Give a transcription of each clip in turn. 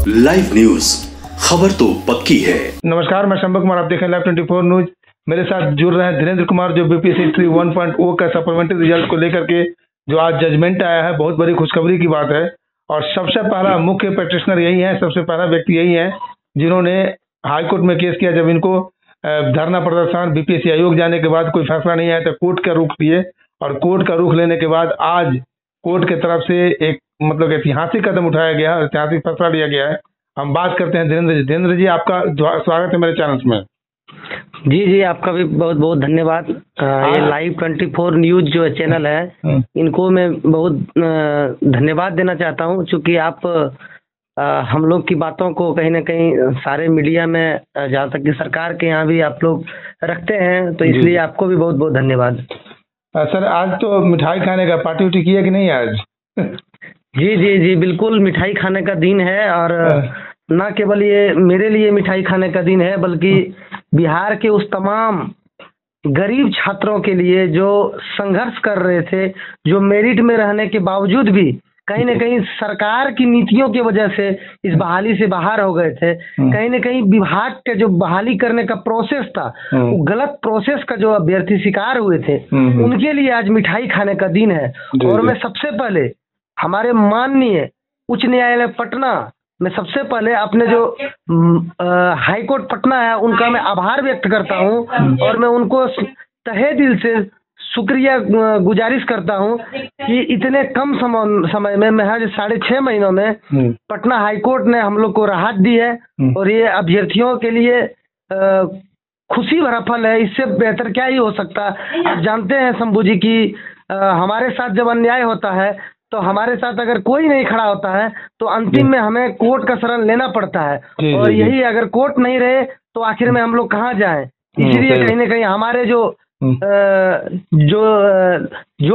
Live news, खबर तो पक्की है। नमस्कार, मैं शंभू कुमार, आप देख रहे हैं लाइव 24 न्यूज। मेरे साथ जुड़ रहे हैं धीरेन्द्र कुमार, जो बीपीएससी 1.0 का सप्लीमेंट्री रिजल्ट को लेकर के जो आज जजमेंट आया है, बहुत बड़ी खुशखबरी की बात है। और सबसे पहला मुख्य प्रैक्टिशनर यही है, सबसे पहला व्यक्ति यही है जिन्होंने हाईकोर्ट में केस किया। जब इनको धरना प्रदर्शन बीपीएससी आयोग जाने के बाद कोई फैसला नहीं आया तो कोर्ट का रुख लिए, और कोर्ट का रुख लेने के बाद आज कोर्ट की तरफ से एक मतलब ऐतिहासिक कदम उठाया गया, ऐतिहासिक फैसला लिया गया है। हम बात करते हैं धीरेन्द्र जी, आपका स्वागत है मेरे चैनल में। जी, आपका भी बहुत बहुत धन्यवाद। ये लाइव 24 न्यूज जो चैनल है, इनको मैं बहुत धन्यवाद देना चाहता हूँ, क्योंकि आप हम लोग की बातों को कहीं ना कहीं सारे मीडिया में, जहाँ तक कि सरकार के यहाँ भी आप लोग रखते हैं, तो इसलिए आपको भी बहुत बहुत धन्यवाद। सर, आज तो मिठाई खाने का पार्टी उठी किया कि नहीं आज? जी, बिल्कुल मिठाई खाने का दिन है। और न केवल ये मेरे लिए मिठाई खाने का दिन है, बल्कि बिहार के उस तमाम गरीब छात्रों के लिए जो संघर्ष कर रहे थे, जो मेरिट में रहने के बावजूद भी कहीं न कहीं सरकार की नीतियों की वजह से इस बहाली से बाहर हो गए थे। कहीं न कहीं विभाग के जो बहाली करने का प्रोसेस था, वो गलत प्रोसेस का जो अभ्यर्थी शिकार हुए थे, उनके लिए आज मिठाई खाने का दिन है। और मैं सबसे पहले हमारे माननीय उच्च न्यायालय पटना में सबसे पहले अपने जो हाईकोर्ट पटना है, उनका मैं आभार व्यक्त करता हूं, और मैं उनको तहे दिल से शुक्रिया गुजारिश करता हूं कि इतने कम समय में, महज 6.5 महीनों में पटना हाईकोर्ट ने हम लोग को राहत दी है। और ये अभ्यर्थियों के लिए खुशी भरा फल है। इससे बेहतर क्या ही हो सकता। आप जानते हैं शंभू जी की हमारे साथ जब अन्याय होता है, तो हमारे साथ अगर कोई नहीं खड़ा होता है, तो अंतिम में हमें कोर्ट का शरण लेना पड़ता है। और यही अगर कोर्ट नहीं रहे तो आखिर में हम लोग कहाँ जाएं। इसलिए कहीं ना कहीं हमारे जो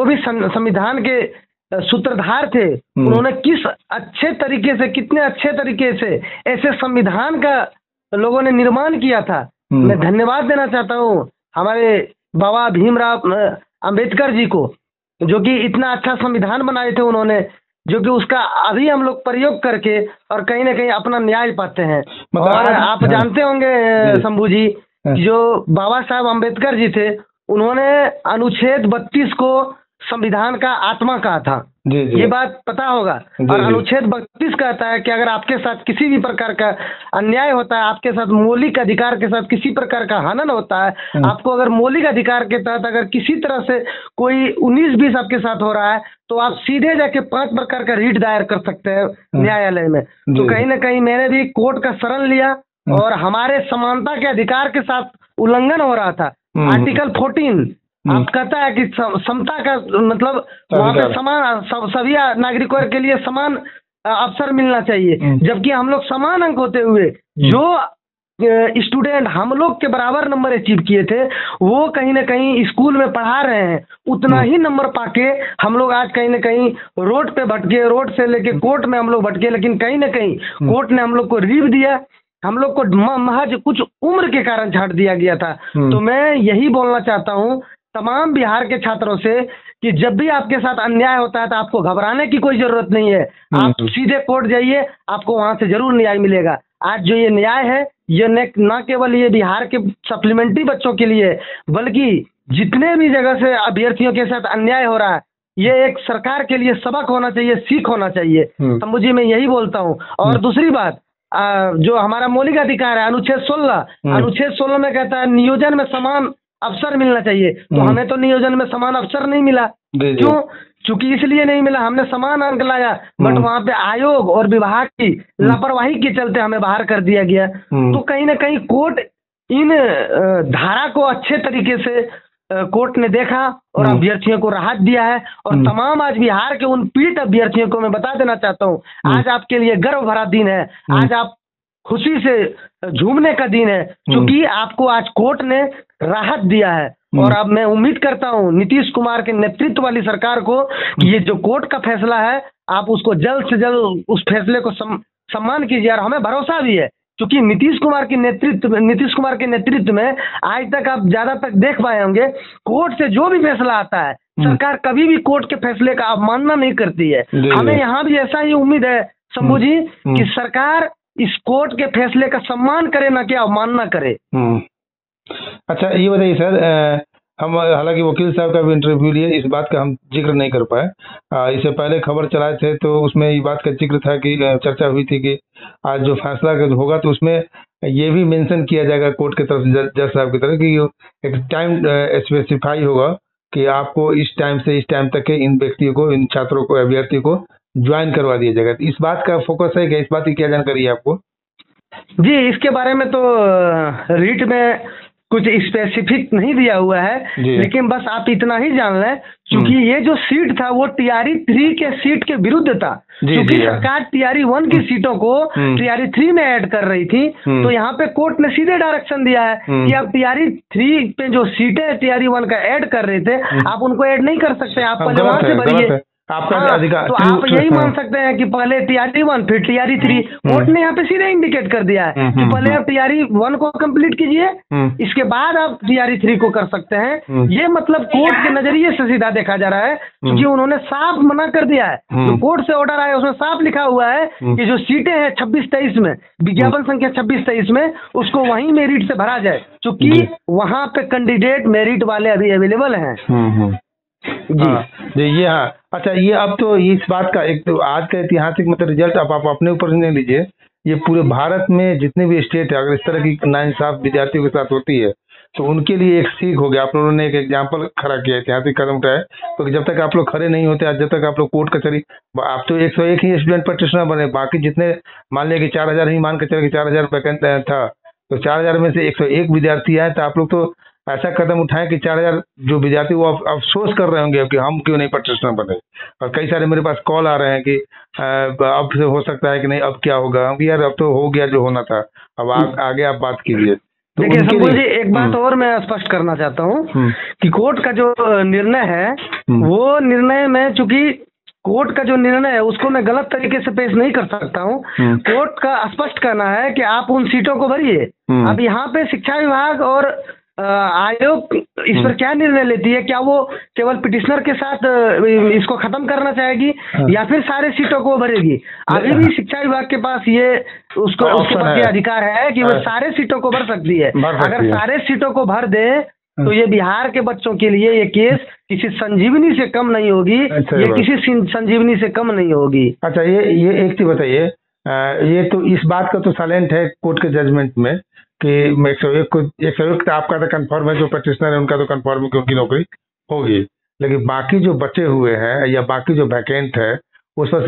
भी संविधान के सूत्रधार थे, उन्होंने किस अच्छे तरीके से, कितने अच्छे तरीके से ऐसे संविधान का लोगों ने निर्माण किया था। मैं धन्यवाद देना चाहता हूँ हमारे बाबा भीमराव अंबेडकर जी को, जो कि इतना अच्छा संविधान बनाए थे उन्होंने, जो कि उसका अभी हम लोग प्रयोग करके और कहीं ना कहीं अपना न्याय पाते हैं। और आप जानते होंगे शंभू जी, जो बाबा साहब अंबेडकर जी थे, उन्होंने अनुच्छेद 32 को संविधान का आत्मा कहा था। ये बात पता होगा। और अनुच्छेद 32 कहता है कि अगर आपके साथ किसी भी प्रकार का अन्याय होता है, आपके साथ मौलिक अधिकार के साथ किसी प्रकार का हनन होता है, आपको अगर मौलिक अधिकार के तहत अगर किसी तरह से कोई 19-20 आपके साथ हो रहा है, तो आप सीधे जाके 5 प्रकार का रीट दायर कर सकते हैं न्यायालय में। तो कहीं ना कहीं मैंने भी कोर्ट का शरण लिया, और हमारे समानता के अधिकार के साथ उल्लंघन हो रहा था। आर्टिकल 14 आप कहता है कि समता का मतलब वहाँ पे समान, सभी नागरिकों के लिए समान अवसर मिलना चाहिए। जबकि हम लोग समान अंक होते हुए जो स्टूडेंट हम लोग के बराबर नंबर अचीव किए थे, वो कहीं ना कहीं स्कूल में पढ़ा रहे हैं, उतना ही नंबर पाके हम लोग आज कहीं ना कहीं रोड पे भटके, रोड से लेके कोर्ट में हम लोग भटके। लेकिन कहीं ना कहीं कोर्ट ने हम लोग को रिव दिया, हम लोग को महज कुछ उम्र के कारण छाट दिया गया था। तो मैं यही बोलना चाहता हूँ तमाम बिहार के छात्रों से कि जब भी आपके साथ अन्याय होता है तो आपको घबराने की कोई जरूरत नहीं है। आप सीधे कोर्ट जाइए, आपको वहां से जरूर न्याय मिलेगा। आज जो ये न्याय है, ये न केवल ये बिहार के सप्लीमेंट्री बच्चों के लिए, बल्कि जितने भी जगह से अभ्यर्थियों के साथ अन्याय हो रहा है, ये एक सरकार के लिए सबक होना चाहिए, सीख होना चाहिए। शंभू जी, मैं यही बोलता हूँ। और दूसरी बात, जो हमारा मौलिक अधिकार है अनुच्छेद 16 में कहता है नियोजन में समान अवसर मिलना चाहिए। तो हमें तो नियोजन में समान अवसर नहीं मिला। क्यों? क्योंकि इसलिए नहीं मिला, हमने समान अंक लाया, बट वहाँ पे आयोग और विभाग की लापरवाही के चलते हमें बाहर कर दिया गया। तो कहीं ना कहीं कोर्ट इन धारा को अच्छे तरीके से कोर्ट ने देखा और अभ्यर्थियों को राहत दिया है। और तमाम आज बिहार के उन पीड़ित अभ्यर्थियों को मैं बता देना चाहता हूँ, आज आपके लिए गर्व भरा दिन है। आज आप खुशी से झूमने का दिन है, क्योंकि आपको आज कोर्ट ने राहत दिया है। और अब मैं उम्मीद करता हूं नीतीश कुमार के नेतृत्व वाली सरकार को कि ये जो कोर्ट का फैसला है, आप उसको जल्द से जल्द उस फैसले को सम्मान कीजिए। और हमें भरोसा भी है, क्योंकि नीतीश कुमार के नेतृत्व में आज तक आप ज्यादा तक देख पाए होंगे, कोर्ट से जो भी फैसला आता है, सरकार कभी भी कोर्ट के फैसले का अवमानना नहीं करती है। हमें यहाँ भी ऐसा ही उम्मीद है शंभू जी कि सरकार इस कोर्ट के फैसले का सम्मान करे, ना कि अवमानना करे। अच्छा ये बताइए सर, हम हालांकि वकील साहब का भी इंटरव्यू लिए, इस बात का हम जिक्र नहीं कर पाए। इससे पहले खबर चलाए थे तो उसमें ये बात का जिक्र था कि चर्चा हुई थी कि आज जो फैसला होगा तो उसमें ये भी मेंशन किया जाएगा कोर्ट की तरफ से, जज साहब की तरफ, कि एक टाइम स्पेसिफाई होगा कि आपको इस टाइम से इस टाइम तक के इन व्यक्तियों को, इन छात्रों को, अभ्यर्थियों को ज्वाइन करवा दिया जाएगा। इस बात का फोकस है क्या? इस बात की क्या जानकारी है आपको? जी, इसके बारे में तो रीट में कुछ स्पेसिफिक नहीं दिया हुआ है, लेकिन बस आप इतना ही जान लें, क्योंकि ये जो सीट था वो टीआरई 3 के सीट के विरुद्ध था, क्योंकि सरकार टीआरई 1 की सीटों को टीआरई 3 में ऐड कर रही थी। तो यहाँ पे कोर्ट ने सीधे डायरेक्शन दिया है कि आप टीआरई 3 पे जो सीटें टीआरई 1 का ऐड कर रहे थे, आप उनको ऐड नहीं कर सकते, आप पहले वहां से भरिए। आपका अधिकार, तो आप यही मान सकते हैं कि पहले टीआरई 1 फिर टीआरई 3। कोर्ट ने यहाँ पे सीधे इंडिकेट कर दिया है कि पहले आप टीआरई 1 को कंप्लीट कीजिए, इसके बाद आप टीआरई 3 को कर सकते हैं। ये मतलब कोर्ट के नजरिए से सीधा देखा जा रहा है, क्योंकि उन्होंने साफ मना कर दिया है। जो कोर्ट से ऑर्डर आया उसमें साफ लिखा हुआ है कि जो सीटें हैं 26-23 में, विज्ञापन संख्या 26-23 में, उसको वहीं मेरिट से भरा जाए, क्योंकि वहां पे कैंडिडेट मेरिट वाले अभी अवेलेबल हैं। जी ये हाँ। अच्छा ये अब तो इस बात का एक तो आज का ऐतिहासिक मतलब रिजल्ट आप अपने ऊपर नहीं लीजिए, ये पूरे भारत में जितने भी स्टेट है, अगर इस तरह की नाइंसाफ विद्यार्थियों के साथ होती है तो उनके लिए एक सीख हो गया। आप लोगों ने एक एग्जाम्पल खड़ा किया, ऐतिहासिक कदम उठाया, क्योंकि जब तक आप लोग खड़े नहीं होते, जब तक आप लोग कोर्ट कचहरी, आप तो 101 ही स्टूडेंट पटिशनर बने, बाकी जितने मान लिया कि 4000 ही मान के चले कि 4000 वैकेंट था, तो 4000 में से 101 विद्यार्थी आए, तो आप लोग तो ऐसा कदम उठाए कि 4000 जो विद्यार्थी वो अफसोस कर रहे होंगे कि हम क्यों नहीं पटिशनर बने। और कई सारे मेरे पास कॉल आ रहे हैं कि अब से हो सकता है कि नहीं, अब क्या होगा, यार अब तो हो गया जो होना था, अब आगे आप बात कीजिए। तो देखिए संकुल जी, एक बात और मैं स्पष्ट करना चाहता हूँ कि कोर्ट का जो निर्णय है वो निर्णय में, चूंकि कोर्ट का जो निर्णय है उसको मैं गलत तरीके से पेश नहीं कर सकता हूँ। कोर्ट का स्पष्ट करना है कि आप उन सीटों को भरिए। अब यहाँ पे शिक्षा विभाग और आयोग इस पर क्या निर्णय लेती है? क्या वो केवल पिटिशनर के साथ इसको खत्म करना चाहेगी या फिर सारे सीटों को भरेगी? अभी भी शिक्षा विभाग के पास ये उसके पास ये अधिकार है कि वो सारे सीटों को भर सकती है। अगर सारे सीटों को भर दे तो ये बिहार के बच्चों के लिए ये केस किसी संजीवनी से कम नहीं होगी, ये किसी संजीवनी से कम नहीं होगी। अच्छा ये एक चीज बताइए, ये तो इस बात का तो साइलेंट है कोर्ट के जजमेंट में कि 101 तो आपका तो कंफर्म है, जो पटिशनर है उनका तो कंफर्म है कि उनकी नौकरी होगी, लेकिन बाकी जो बचे हुए हैं या बाकी जो वैकेंट है उस पर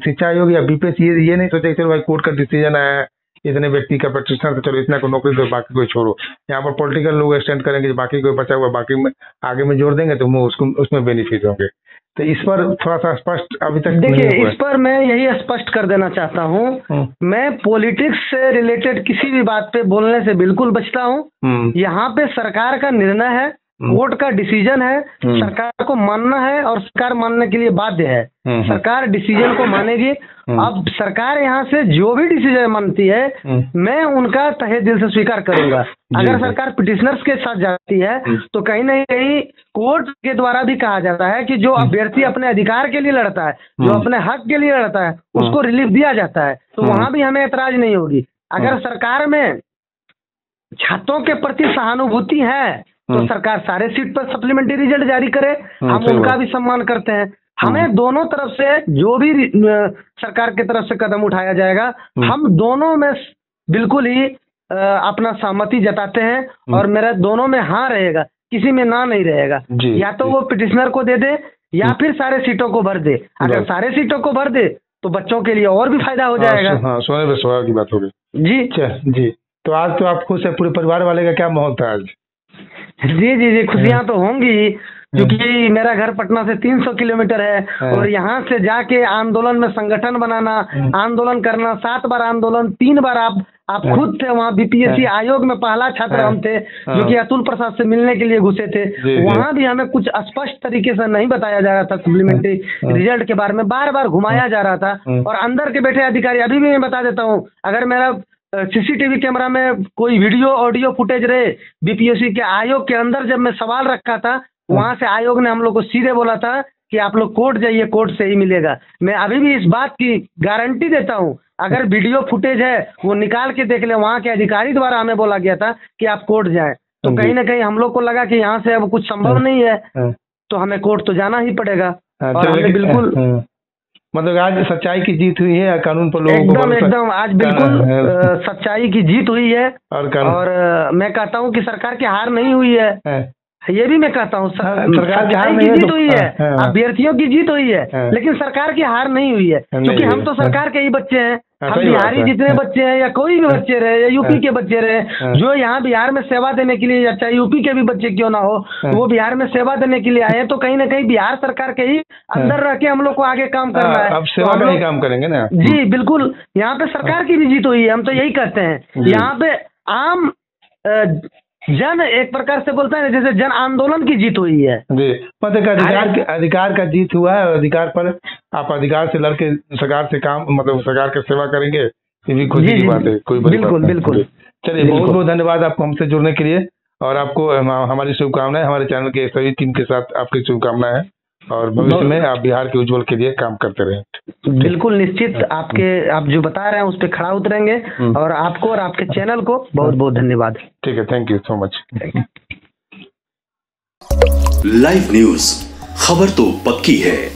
शिक्षा आयोग या बीपीएससी ये नहीं सोचे चलो भाई कोर्ट का डिसीजन आया है, इतने व्यक्ति का पटिशनर तो चलो इतना को नौकरी दो, बाकी कोई छोड़ो। यहाँ पर पॉलिटिकल लोग एक्सटेंड करेंगे, बाकी कोई बचा हुआ बाकी में आगे में जोड़ देंगे तो उसको उसमें बेनिफिट होंगे। तो इस पर थोड़ा सा स्पष्ट अभी तक देखिए, इस पर मैं यही स्पष्ट कर देना चाहता हूँ, मैं पॉलिटिक्स से रिलेटेड किसी भी बात पे बोलने से बिल्कुल बचता हूँ। यहाँ पे सरकार का निर्णय है, कोर्ट का डिसीजन है, सरकार को मानना है और सरकार मानने के लिए बाध्य है। सरकार डिसीजन को मानेगी। अब सरकार यहाँ से जो भी डिसीजन मानती है मैं उनका तहे दिल से स्वीकार करूंगा। अगर सरकार पिटिशनर्स के साथ जाती है तो कहीं ना कहीं कोर्ट के द्वारा भी कहा जाता है कि जो अभ्यर्थी अपने अधिकार के लिए लड़ता है, जो अपने हक के लिए लड़ता है, उसको रिलीफ दिया जाता है, तो वहां भी हमें ऐतराज नहीं होगी। अगर सरकार में छात्रों के प्रति सहानुभूति है तो सरकार सारे सीट पर सप्लीमेंट्री रिजल्ट जारी करे, हम उनका भी सम्मान करते हैं। हमें दोनों तरफ से जो भी सरकार की तरफ से कदम उठाया जाएगा, हम दोनों में बिल्कुल ही अपना सहमति जताते हैं और मेरा दोनों में हाँ रहेगा, किसी में ना नहीं रहेगा। या तो वो पिटिशनर को दे दे या फिर सारे सीटों को भर दे। अगर सारे सीटों को भर दे तो बच्चों के लिए और भी फायदा हो जाएगा। हाँ, सोने पे सुहागा की बात होगी जी। तो आज तो आप खुश है, पूरे परिवार वाले का क्या माहौल था आज? जी, खुशियाँ तो होंगी, क्योंकि मेरा घर पटना से 300 किलोमीटर है और यहाँ से जाके आंदोलन में संगठन बनाना, आंदोलन करना, 7 बार आंदोलन, 3 बार आप खुद थे वहाँ। बीपीएससी आयोग में पहला छात्र हम थे जो कि अतुल प्रसाद से मिलने के लिए घुसे थे। वहाँ भी हमें कुछ स्पष्ट तरीके से नहीं बताया जा रहा था, सप्लीमेंट्री रिजल्ट के बारे में बार बार घुमाया जा रहा था। और अंदर के बैठे अधिकारी, अभी भी मैं बता देता हूँ, अगर मेरा सीसीटीवी कैमरा में कोई वीडियो ऑडियो फुटेज रहे बीपीएससी के आयोग के अंदर, जब मैं सवाल रखा था वहां से आयोग ने हम लोग को सीधे बोला था कि आप लोग कोर्ट जाइए, कोर्ट से ही मिलेगा। मैं अभी भी इस बात की गारंटी देता हूं अगर वीडियो फुटेज है वो निकाल के देख ले, वहाँ के अधिकारी द्वारा हमें बोला गया था कि आप कोर्ट जाएं, तो कहीं ना कहीं हम लोग को लगा कि यहाँ से अब कुछ संभव नहीं है, तो हमें कोर्ट तो जाना ही पड़ेगा। और हमने बिल्कुल मतलब आज सच्चाई की जीत हुई है, कानून पर लोगों को एकदम आज बिल्कुल सच्चाई की जीत हुई है। और मैं कहता हूँ कि सरकार की हार नहीं हुई है, ये भी मैं कहता हूँ सरकार की जीत हुई है, अभ्यर्थियों की जीत हुई है, लेकिन सरकार की हार नहीं हुई है, क्योंकि हम तो सरकार के ही बच्चे हैं। हम बिहारी जितने बच्चे हैं या कोई भी बच्चे रहे या यूपी के बच्चे रहे, जो यहाँ बिहार में सेवा देने के लिए, चाहे यूपी के भी बच्चे क्यों ना हो, वो बिहार में सेवा देने के लिए आए, तो कहीं ना कहीं बिहार सरकार के ही अंदर रह के हम लोग को आगे काम करना है। अब सेवा का ही काम करेंगे ना जी बिल्कुल। यहाँ पे सरकार की भी जीत हुई है, हम तो यही कहते हैं। यहाँ पे आम जन एक प्रकार से बोलता है जैसे जन आंदोलन की जीत हुई है जी। मतलब अधिकार का जीत हुआ है, और अधिकार पर आप अधिकार से लड़के सरकार से काम, मतलब सरकार की सेवा करेंगे, ये भी खुशी की बात है, कोई बड़ी बात नहीं। बिल्कुल। चलिए, बहुत बहुत धन्यवाद आपको हमसे जुड़ने के लिए, और आपको हमारी शुभकामनाएं, हमारे चैनल के सभी टीम के साथ आपकी शुभकामनाएं हैं, और भविष्य में आप बिहार के उज्जवल के लिए काम करते रहें। बिल्कुल निश्चित, आप जो बता रहे हैं उस पर खड़ा उतरेंगे, और आपको और आपके चैनल को बहुत बहुत धन्यवाद। ठीक है, thank you so much. Live news, खबर तो पक्की है।